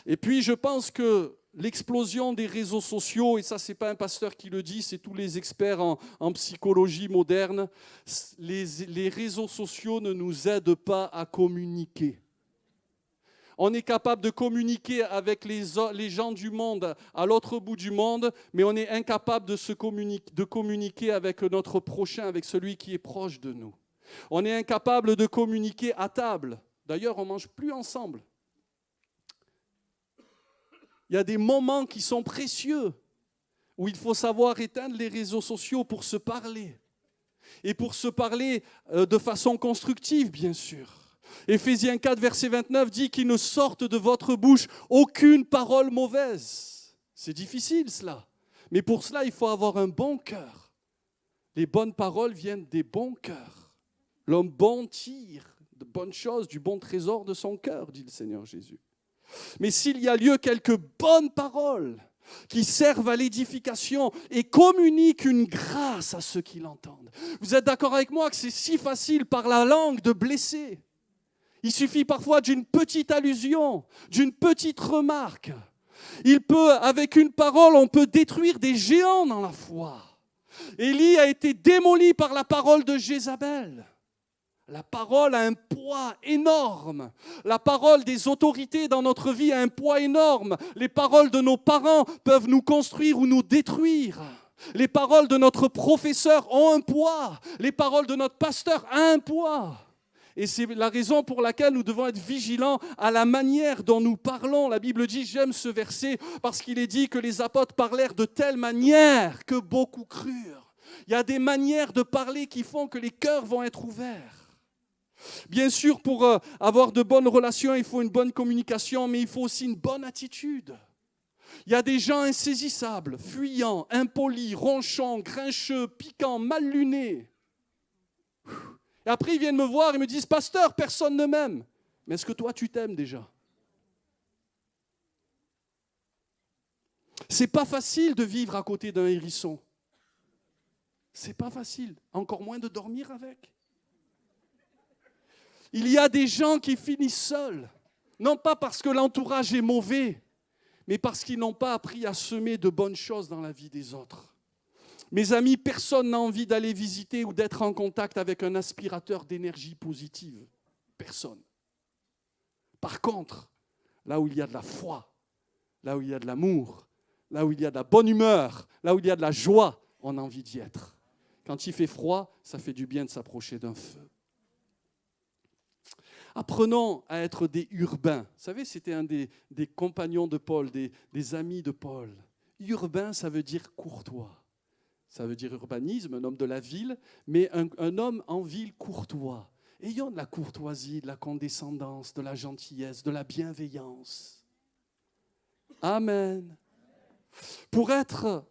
Et puis je pense que l'explosion des réseaux sociaux, et ça ce n'est pas un pasteur qui le dit, c'est tous les experts en psychologie moderne, les réseaux sociaux ne nous aident pas à communiquer. On est capable de communiquer avec les gens du monde à l'autre bout du monde, mais on est incapable de communiquer avec notre prochain, avec celui qui est proche de nous. On est incapable de communiquer à table. D'ailleurs, on ne mange plus ensemble. Il y a des moments qui sont précieux, où il faut savoir éteindre les réseaux sociaux pour se parler. Et pour se parler de façon constructive, bien sûr. Éphésiens 4, verset 29 dit qu'il ne sorte de votre bouche aucune parole mauvaise. C'est difficile cela, mais pour cela il faut avoir un bon cœur. Les bonnes paroles viennent des bons cœurs. L'homme bon tire de bonnes choses du bon trésor de son cœur, dit le Seigneur Jésus. Mais s'il y a lieu quelques bonnes paroles qui servent à l'édification et communiquent une grâce à ceux qui l'entendent. Vous êtes d'accord avec moi que c'est si facile par la langue de blesser ? Il suffit parfois d'une petite allusion, d'une petite remarque. Avec une parole, on peut détruire des géants dans la foi. Élie a été démoli par la parole de Jézabel. La parole a un poids énorme. La parole des autorités dans notre vie a un poids énorme. Les paroles de nos parents peuvent nous construire ou nous détruire. Les paroles de notre professeur ont un poids. Les paroles de notre pasteur ont un poids. Et c'est la raison pour laquelle nous devons être vigilants à la manière dont nous parlons. La Bible dit, j'aime ce verset, parce qu'il est dit que les apôtres parlèrent de telle manière que beaucoup crurent. Il y a des manières de parler qui font que les cœurs vont être ouverts. Bien sûr, pour avoir de bonnes relations, il faut une bonne communication, mais il faut aussi une bonne attitude. Il y a des gens insaisissables, fuyants, impolis, ronchons, grincheux, piquants, mal lunés. Et après, ils viennent me voir et me disent « Pasteur, personne ne m'aime. » Mais est-ce que toi, tu t'aimes déjà ? C'est pas facile de vivre à côté d'un hérisson. C'est pas facile. Encore moins de dormir avec. Il y a des gens qui finissent seuls. Non pas parce que l'entourage est mauvais, mais parce qu'ils n'ont pas appris à semer de bonnes choses dans la vie des autres. Mes amis, personne n'a envie d'aller visiter ou d'être en contact avec un aspirateur d'énergie positive. Personne. Par contre, là où il y a de la foi, là où il y a de l'amour, là où il y a de la bonne humeur, là où il y a de la joie, on a envie d'y être. Quand il fait froid, ça fait du bien de s'approcher d'un feu. Apprenons à être des urbains. Vous savez, c'était un des compagnons de Paul, des amis de Paul. Urbain, ça veut dire courtois. Ça veut dire urbanisme, un homme de la ville, mais un homme en ville courtois. Ayons de la courtoisie, de la condescendance, de la gentillesse, de la bienveillance. Amen. Pour être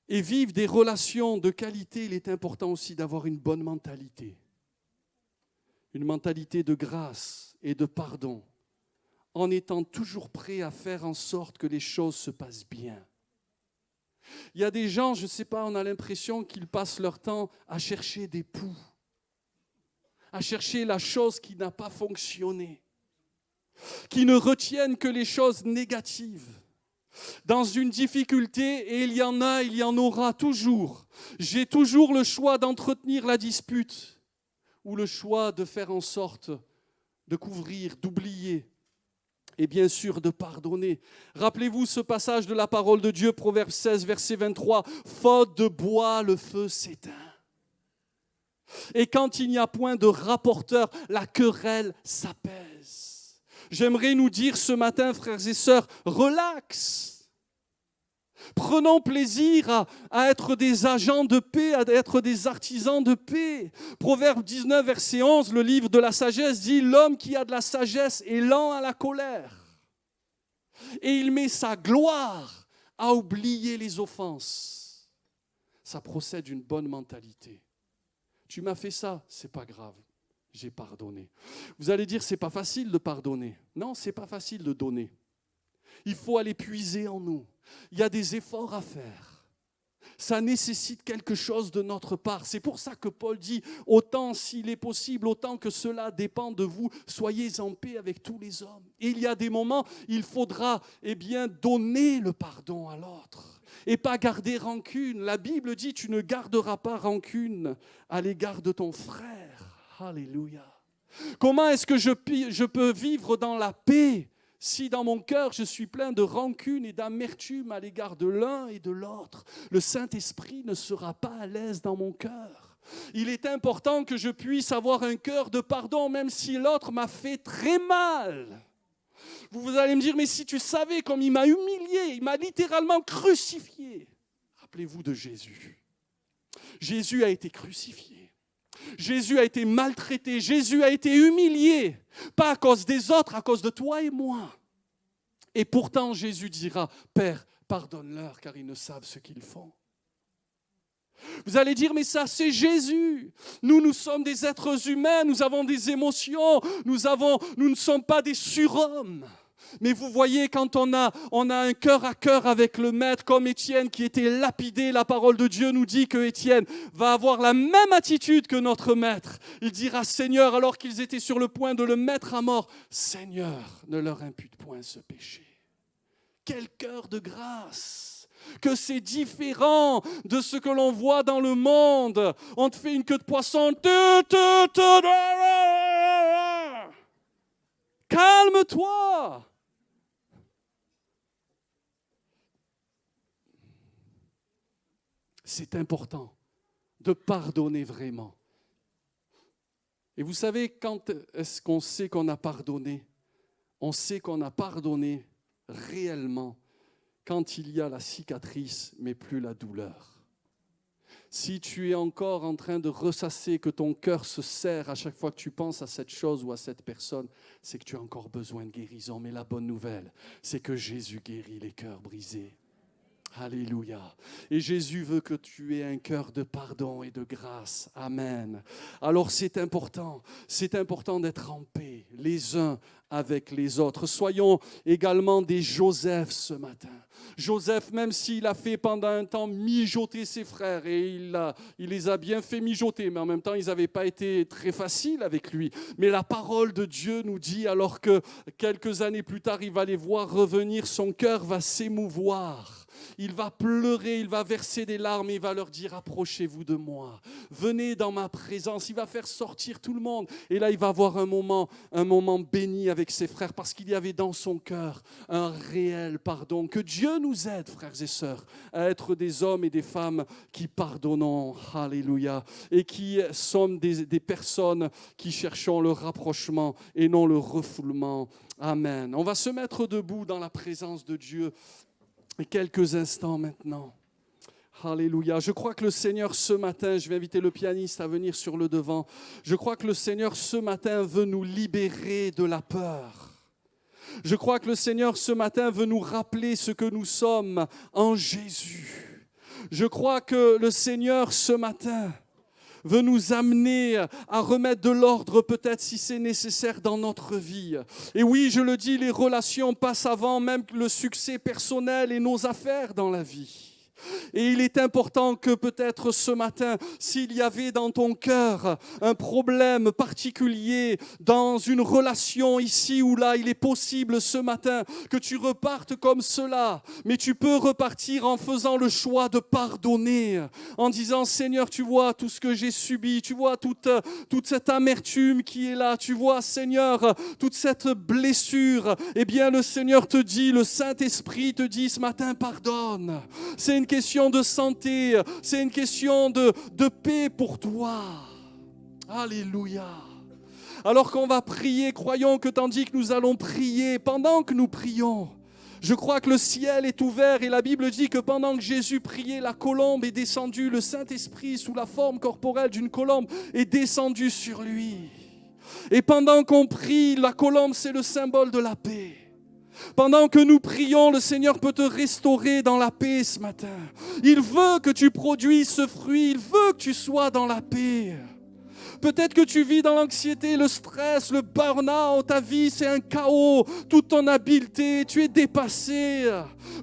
et vivre des relations de qualité, il est important aussi d'avoir une bonne mentalité. Une mentalité de grâce et de pardon, en étant toujours prêt à faire en sorte que les choses se passent bien. Il y a des gens, je ne sais pas, on a l'impression qu'ils passent leur temps à chercher des poux, à chercher la chose qui n'a pas fonctionné, qui ne retiennent que les choses négatives. Dans une difficulté, et il y en aura toujours. J'ai toujours le choix d'entretenir la dispute ou le choix de faire en sorte de couvrir, d'oublier et bien sûr de pardonner. Rappelez-vous ce passage de la parole de Dieu, Proverbe 16, verset 23. « Faute de bois, le feu s'éteint. Et quand il n'y a point de rapporteur, la querelle s'apaise. » J'aimerais nous dire ce matin, frères et sœurs, relax. Prenons plaisir à être des agents de paix, à être des artisans de paix. Proverbe 19, verset 11, le livre de la sagesse dit « L'homme qui a de la sagesse est lent à la colère. Et il met sa gloire à oublier les offenses. » Ça procède d'une bonne mentalité. Tu m'as fait ça, c'est pas grave. J'ai pardonné. Vous allez dire, c'est pas facile de pardonner. Non, c'est pas facile de donner. Il faut aller puiser en nous. Il y a des efforts à faire. Ça nécessite quelque chose de notre part. C'est pour ça que Paul dit, autant s'il est possible, autant que cela dépend de vous, soyez en paix avec tous les hommes. Et il y a des moments, il faudra donner le pardon à l'autre et pas garder rancune. La Bible dit, tu ne garderas pas rancune à l'égard de ton frère. Alléluia. Comment est-ce que je peux vivre dans la paix si dans mon cœur je suis plein de rancune et d'amertume à l'égard de l'un et de l'autre? Le Saint-Esprit ne sera pas à l'aise dans mon cœur. Il est important que je puisse avoir un cœur de pardon même si l'autre m'a fait très mal. Vous allez me dire, mais si tu savais comme il m'a humilié, il m'a littéralement crucifié. Rappelez-vous de Jésus. Jésus a été crucifié. Jésus a été maltraité, Jésus a été humilié, pas à cause des autres, à cause de toi et moi. Et pourtant, Jésus dira, « Père, pardonne-leur, car ils ne savent ce qu'ils font. » Vous allez dire, mais ça, c'est Jésus. Nous sommes des êtres humains, nous avons des émotions, nous ne sommes pas des surhommes. Mais vous voyez, quand on a un cœur à cœur avec le Maître, comme Étienne qui était lapidé, la parole de Dieu nous dit que Étienne va avoir la même attitude que notre Maître. Il dira, Seigneur, alors qu'ils étaient sur le point de le mettre à mort, Seigneur, ne leur impute point ce péché. Quel cœur de grâce! Que c'est différent de ce que l'on voit dans le monde. On te fait une queue de poisson. Calme-toi! C'est important de pardonner vraiment. Et vous savez, quand est-ce qu'on sait qu'on a pardonné? On sait qu'on a pardonné réellement quand il y a la cicatrice, mais plus la douleur. Si tu es encore en train de ressasser, que ton cœur se serre à chaque fois que tu penses à cette chose ou à cette personne, c'est que tu as encore besoin de guérison. Mais la bonne nouvelle, c'est que Jésus guérit les cœurs brisés. Alléluia. Et Jésus veut que tu aies un cœur de pardon et de grâce. Amen. Alors c'est important d'être en paix les uns avec les autres. Soyons également des Joseph ce matin. Joseph, même s'il a fait pendant un temps mijoter ses frères, et il les a bien fait mijoter, mais en même temps, ils n'avaient pas été très faciles avec lui. Mais la parole de Dieu nous dit, alors que quelques années plus tard, il va les voir revenir, son cœur va s'émouvoir. Il va pleurer, il va verser des larmes et il va leur dire « Approchez-vous de moi, venez dans ma présence ». Il va faire sortir tout le monde. Et là, il va avoir un moment béni avec ses frères parce qu'il y avait dans son cœur un réel pardon. Que Dieu nous aide, frères et sœurs, à être des hommes et des femmes qui pardonnons, alléluia, et qui sommes des personnes qui cherchons le rapprochement et non le refoulement. Amen. On va se mettre debout dans la présence de Dieu quelques instants maintenant. Alléluia. Je crois que le Seigneur ce matin, je vais inviter le pianiste à venir sur le devant, je crois que le Seigneur ce matin veut nous libérer de la peur. Je crois que le Seigneur ce matin veut nous rappeler ce que nous sommes en Jésus. Je crois que le Seigneur ce matin veut nous amener à remettre de l'ordre peut-être si c'est nécessaire dans notre vie. Et oui, je le dis, les relations passent avant même le succès personnel et nos affaires dans la vie. Et il est important que peut-être ce matin, s'il y avait dans ton cœur un problème particulier dans une relation ici ou là, il est possible ce matin que tu repartes comme cela. Mais tu peux repartir en faisant le choix de pardonner, en disant « Seigneur, tu vois tout ce que j'ai subi, tu vois toute cette amertume qui est là, tu vois Seigneur, toute cette blessure. » Eh bien le Seigneur te dit, le Saint-Esprit te dit ce matin « Pardonne ». C'est une question de santé, c'est une question de paix pour toi. Alléluia. Alors qu'on va prier, croyons que tandis que nous allons prier, pendant que nous prions, je crois que le ciel est ouvert et la Bible dit que pendant que Jésus priait, la colombe est descendue, le Saint-Esprit sous la forme corporelle d'une colombe est descendu sur lui. Et pendant qu'on prie, la colombe c'est le symbole de la paix. Pendant que nous prions, le Seigneur peut te restaurer dans la paix ce matin. Il veut que tu produises ce fruit, il veut que tu sois dans la paix. Peut-être que tu vis dans l'anxiété, le stress, le burn-out, ta vie c'est un chaos, toute ton habileté, tu es dépassé.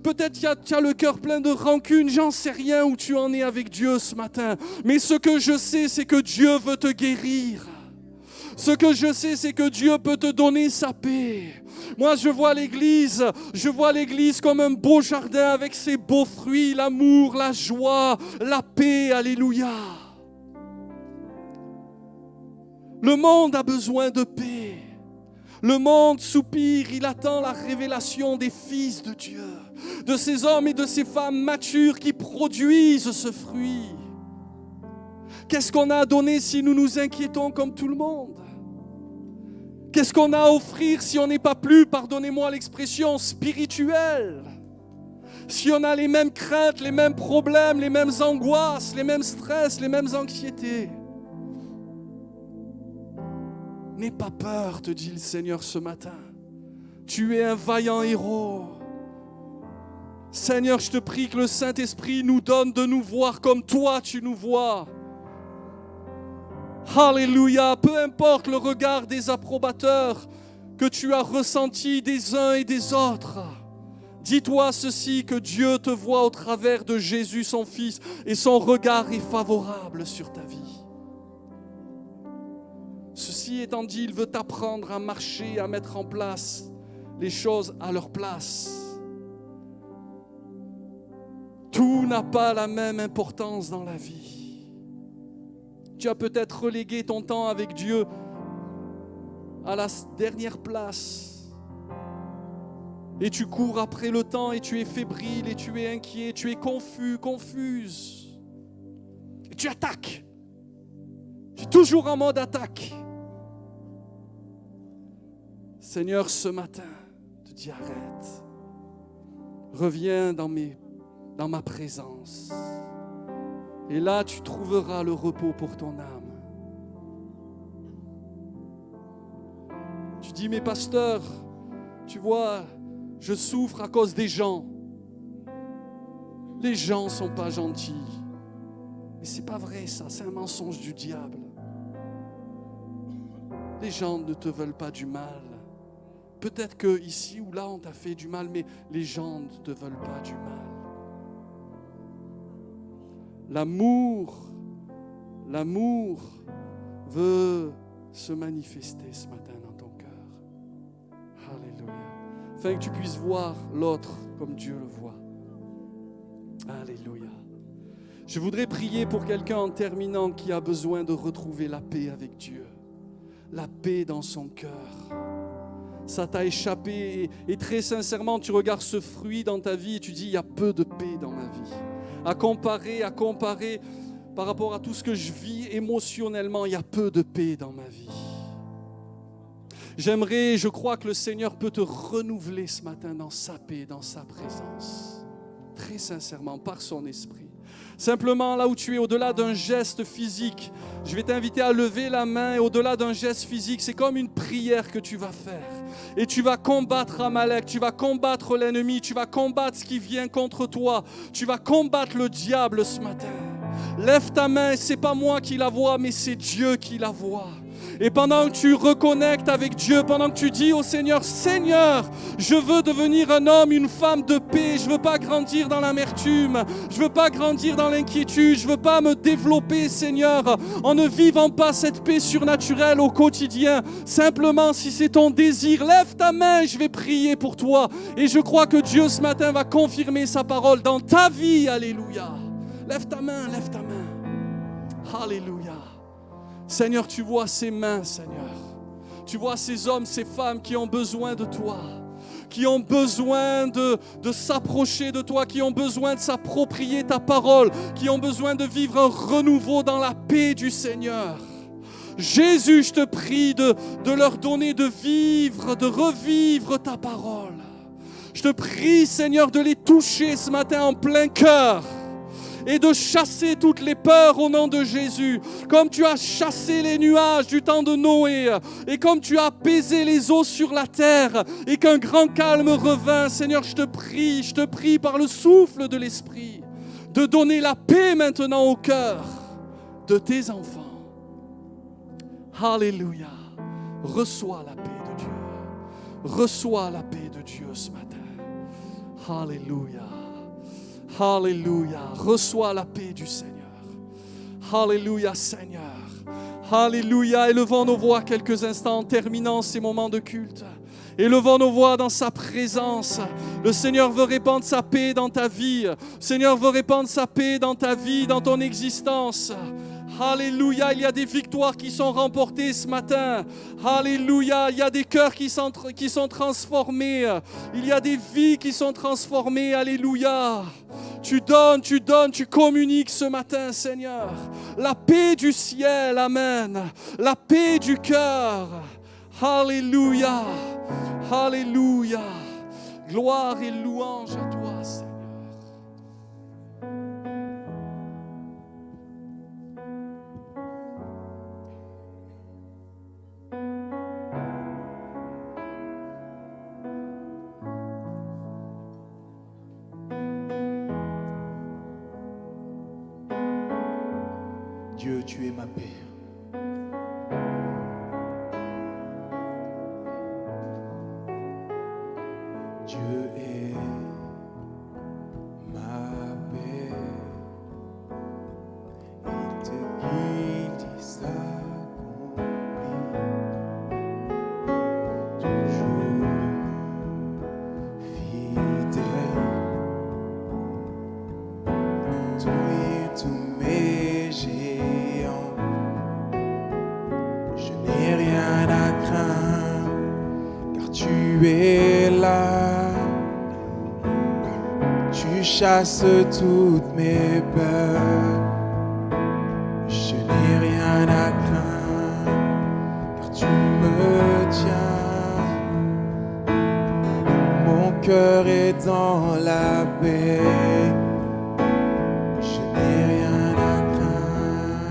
Peut-être que tu as le cœur plein de rancune, j'en sais rien où tu en es avec Dieu ce matin. Mais ce que je sais, c'est que Dieu veut te guérir. Ce que je sais, c'est que Dieu peut te donner sa paix. Moi, je vois l'Église comme un beau jardin avec ses beaux fruits, l'amour, la joie, la paix, alléluia. Le monde a besoin de paix. Le monde soupire, il attend la révélation des fils de Dieu, de ces hommes et de ces femmes matures qui produisent ce fruit. Qu'est-ce qu'on a à donner si nous nous inquiétons comme tout le monde ? Qu'est-ce qu'on a à offrir si on n'est pas plus, pardonnez-moi l'expression, spirituel? Si on a les mêmes craintes, les mêmes problèmes, les mêmes angoisses, les mêmes stress, les mêmes anxiétés. N'aie pas peur, te dit le Seigneur ce matin. Tu es un vaillant héros. Seigneur, je te prie que le Saint-Esprit nous donne de nous voir comme toi tu nous vois. Alléluia, peu importe le regard des approbateurs que tu as ressenti des uns et des autres. Dis-toi ceci, que Dieu te voit au travers de Jésus son Fils et son regard est favorable sur ta vie. Ceci étant dit, il veut t'apprendre à marcher, à mettre en place les choses à leur place. Tout n'a pas la même importance dans la vie. Tu as peut-être relégué ton temps avec Dieu à la dernière place. Et tu cours après le temps et tu es fébrile et tu es inquiet, tu es confus, confuse. Et tu attaques. Tu es toujours en mode attaque. Seigneur, ce matin, te dis arrête. Reviens dans ma présence. Et là, tu trouveras le repos pour ton âme. Tu dis, mais pasteur, tu vois, je souffre à cause des gens. Les gens ne sont pas gentils. Mais ce n'est pas vrai ça, c'est un mensonge du diable. Les gens ne te veulent pas du mal. Peut-être que ici ou là on t'a fait du mal, mais les gens ne te veulent pas du mal. L'amour veut se manifester ce matin dans ton cœur. Alléluia. Afin que tu puisses voir l'autre comme Dieu le voit. Alléluia. Je voudrais prier pour quelqu'un en terminant qui a besoin de retrouver la paix avec Dieu. La paix dans son cœur. Ça t'a échappé et très sincèrement, tu regardes ce fruit dans ta vie et tu dis, il y a peu de paix dans ma vie. À comparer par rapport à tout ce que je vis émotionnellement, il y a peu de paix dans ma vie. Je crois que le Seigneur peut te renouveler ce matin dans sa paix, dans sa présence. Très sincèrement, par son esprit. Simplement, là où tu es, au-delà d'un geste physique, je vais t'inviter à lever la main et au-delà d'un geste physique, c'est comme une prière que tu vas faire. Et tu vas combattre Amalek, tu vas combattre l'ennemi, tu vas combattre ce qui vient contre toi. Tu vas combattre le diable ce matin. Lève ta main, ce n'est pas moi qui la vois, mais c'est Dieu qui la voit. Et pendant que tu reconnectes avec Dieu, pendant que tu dis au Seigneur, Seigneur, je veux devenir un homme, une femme de paix, je ne veux pas grandir dans l'amertume, je ne veux pas grandir dans l'inquiétude, je ne veux pas me développer, Seigneur, en ne vivant pas cette paix surnaturelle au quotidien. Simplement, si c'est ton désir, lève ta main et je vais prier pour toi. Et je crois que Dieu ce matin va confirmer sa parole dans ta vie. Alléluia. Lève ta main, lève ta main. Alléluia. Seigneur, tu vois ces mains, Seigneur. Tu vois ces hommes, ces femmes qui ont besoin de toi, qui ont besoin de s'approcher de toi, qui ont besoin de s'approprier ta parole, qui ont besoin de vivre un renouveau dans la paix du Seigneur. Jésus, je te prie de leur donner de vivre, de revivre ta parole. Je te prie, Seigneur, de les toucher ce matin en plein cœur. Et de chasser toutes les peurs au nom de Jésus. Comme tu as chassé les nuages du temps de Noé. Et comme tu as apaisé les eaux sur la terre. Et qu'un grand calme revint. Seigneur, je te prie par le souffle de l'Esprit. De donner la paix maintenant au cœur de tes enfants. Alléluia. Reçois la paix de Dieu. Reçois la paix de Dieu ce matin. Alléluia. Alléluia. Reçois la paix du Seigneur. Alléluia, Seigneur. Alléluia. Élevons nos voix quelques instants en terminant ces moments de culte. Élevons nos voix dans sa présence. Le Seigneur veut répandre sa paix dans ta vie. Le Seigneur veut répandre sa paix dans ta vie, dans ton existence. Alléluia, il y a des victoires qui sont remportées ce matin. Alléluia, il y a des cœurs qui sont transformés. Il y a des vies qui sont transformées. Alléluia. Tu donnes, tu communiques ce matin, Seigneur. La paix du ciel, amen. La paix du cœur. Alléluia. Alléluia. Gloire et louange à toi, Seigneur. Dieu, tu es ma paix. Dieu est ma paix. Il te guide, il s'accomplit. Toujours fidèle. Tout et tous mes géants. Je n'ai rien à craindre, car tu es là. Tu chasses toutes mes peurs. Je n'ai rien à craindre, car tu me tiens. Mon cœur est dans la paix. Je n'ai rien à craindre.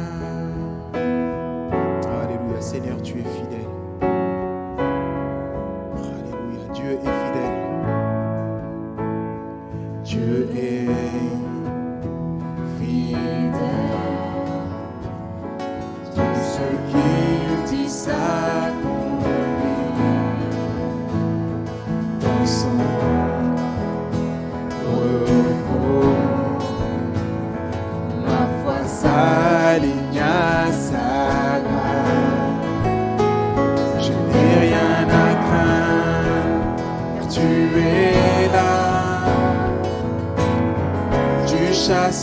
Alléluia, Seigneur, tu es fidèle. Alléluia, Dieu est fidèle. Dieu est fidèle. Tout ce qu'il dit s'accomplit. Dans son repos, ma foi s'aligne à sa grâce. Je n'ai rien à craindre, car tu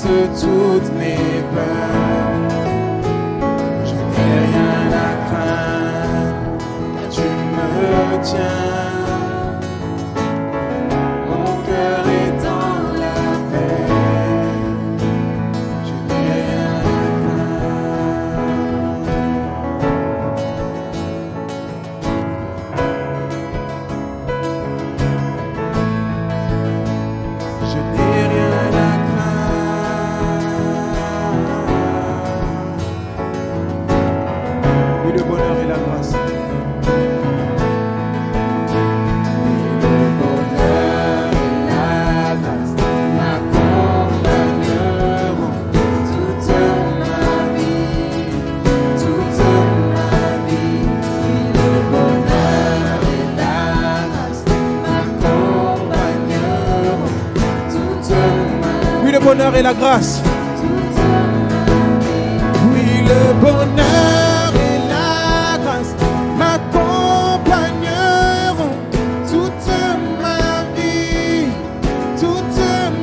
toutes mes peurs. Je n'ai rien à craindre, car tu me tiens. Mon cœur est dans la paix. Je n'ai rien à craindre. Je n'ai rien à craindre. Oui, le bonheur et la grâce. Le bonheur et la grâce. Oui, le bonheur et la grâce m'accompagneront toute ma vie, toute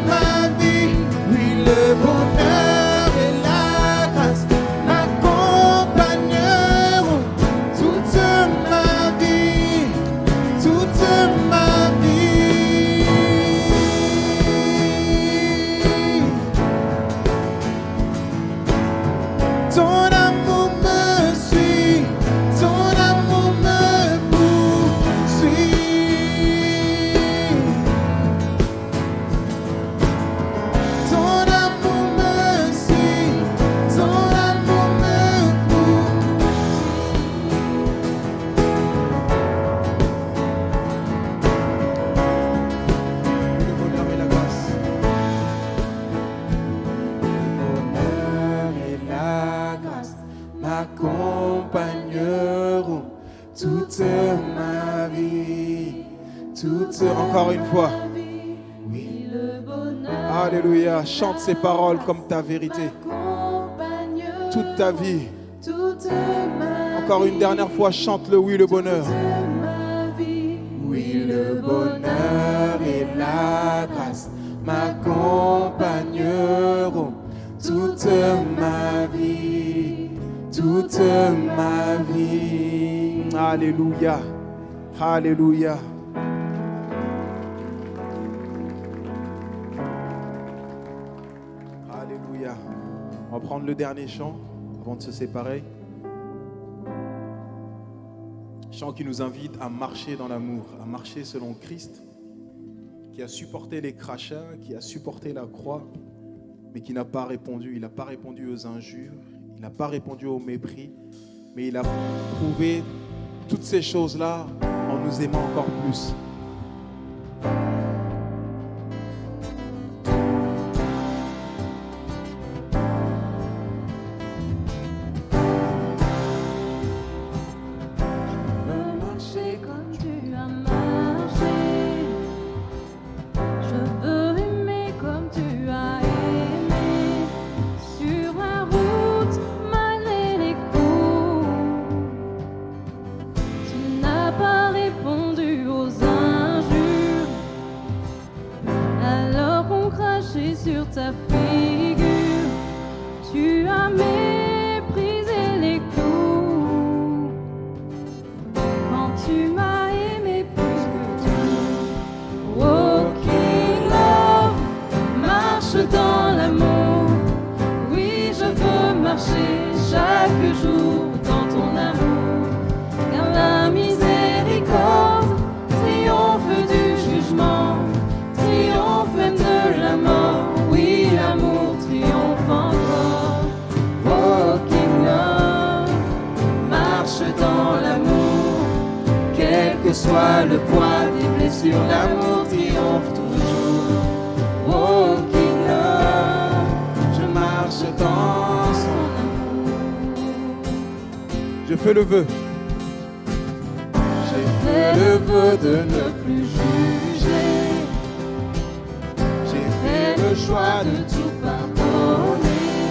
ma vie. Oui, le bonheur et la grâce m'accompagneront toute ma vie, toute ma vie. Ton amour me suit, ton amour me poursuit. Ton amour me suit, ton amour me poursuit. Le bonheur et la grâce. M'accompagneront toute ma vie, toute, encore une fois. Oui, le bonheur. Alléluia, chante ces paroles comme ta vérité. Toute ta vie. Encore une dernière fois, chante-le, oui, le bonheur. Oui, le bonheur et la grâce m'accompagneront toute ma vie, toute ma vie. Alléluia, alléluia. Alléluia. On va prendre le dernier chant avant de se séparer. Chant qui nous invite à marcher dans l'amour, à marcher selon Christ, qui a supporté les crachats, qui a supporté la croix, mais qui n'a pas répondu. Il n'a pas répondu aux injures, il n'a pas répondu au mépris, mais il a prouvé toutes ces choses-là en nous aimant encore plus. Sur ta figure, tu as méprisé les clous. Quand tu m'as aimé plus que tout, walking love, marche dans l'amour. Oui, je veux marcher chaque jour dans ton amour, car la miséricorde triomphe du jugement, triomphe même de la mort. L'amour triomphe encore. Walking love, marche dans l'amour. Quel que soit le poids des blessures, l'amour triomphe toujours. Walking love, je marche dans son amour. Je fais le vœu. J'ai fait le vœu de ne plus juger. Le choix de tout pardonner.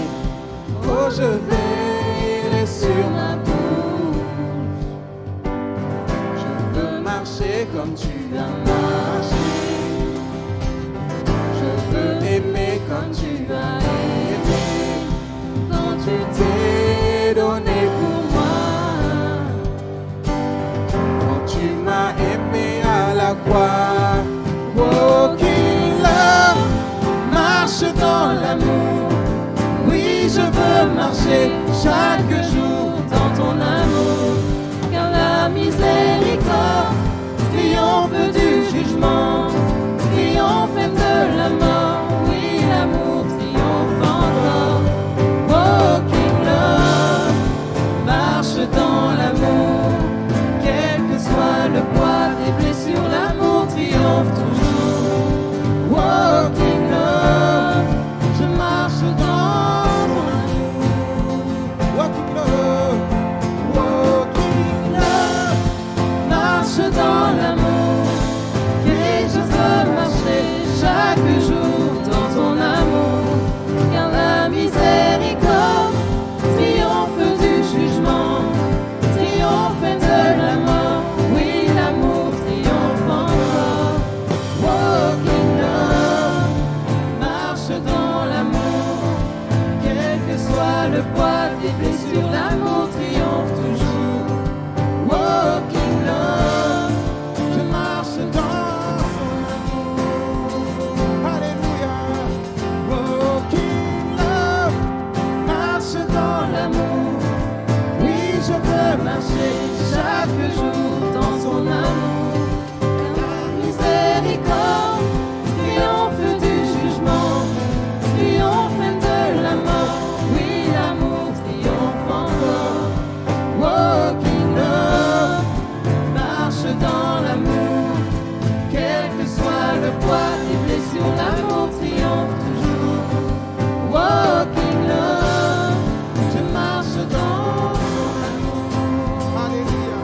Oh, je veillerai sur ma bouche. Je veux marcher comme tu as marché. Je veux aimer comme tu as aimé. la croix. Walking love, marche dans l'amour. Oui, je veux marcher chaque jour dans ton amour. Car la miséricorde triomphe du jugement, triomphe de la mort. Oui, l'amour triomphe encore. Walking love, marche dans l'amour. Quel que soit le poids des blessures, l'amour triomphe toujours. Walking love, je marche dans ton amour. Walking love, marche dans l'amour. Et je veux marcher chaque jour dans ton amour. Car la miséricorde triomphe du jugement, triomphe de la mort. Oui, l'amour triomphe encore. Walking love, marche dans l'amour. Quel que soit le poids des blessures, l'amour triomphe toujours. Walking love, je marche dans son amour. Alléluia. Walking love, marche dans l'amour. Oui, je veux marcher chaque jour dans son amour. La miséricorde triomphe du jugement, triomphe de la mort. Oui, l'amour triomphe encore. Walking love, marche dans l'amour. Quel que soit le poids des blessures, l'amour triomphe toujours. Walking love, je marche dans ton amour. Alléluia.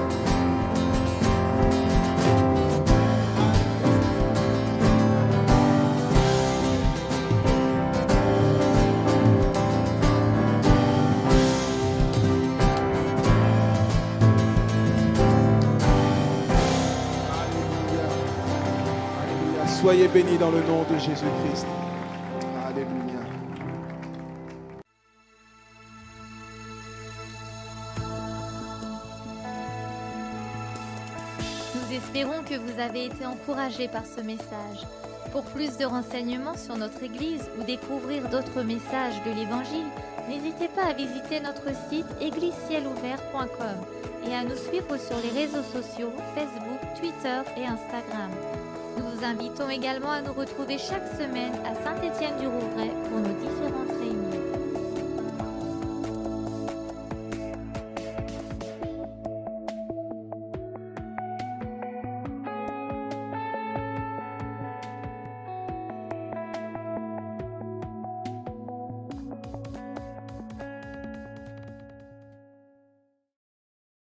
Alléluia. Soyez bénis dans le nom de Jésus-Christ. Alléluia. Nous espérons que vous avez été encouragés par ce message. Pour plus de renseignements sur notre Église ou découvrir d'autres messages de l'Évangile, n'hésitez pas à visiter notre site église-ciel-ouvert.com et à nous suivre sur les réseaux sociaux Facebook, Twitter et Instagram. Nous vous invitons également à nous retrouver chaque semaine à Saint-Étienne-du-Rouvray pour nos différentes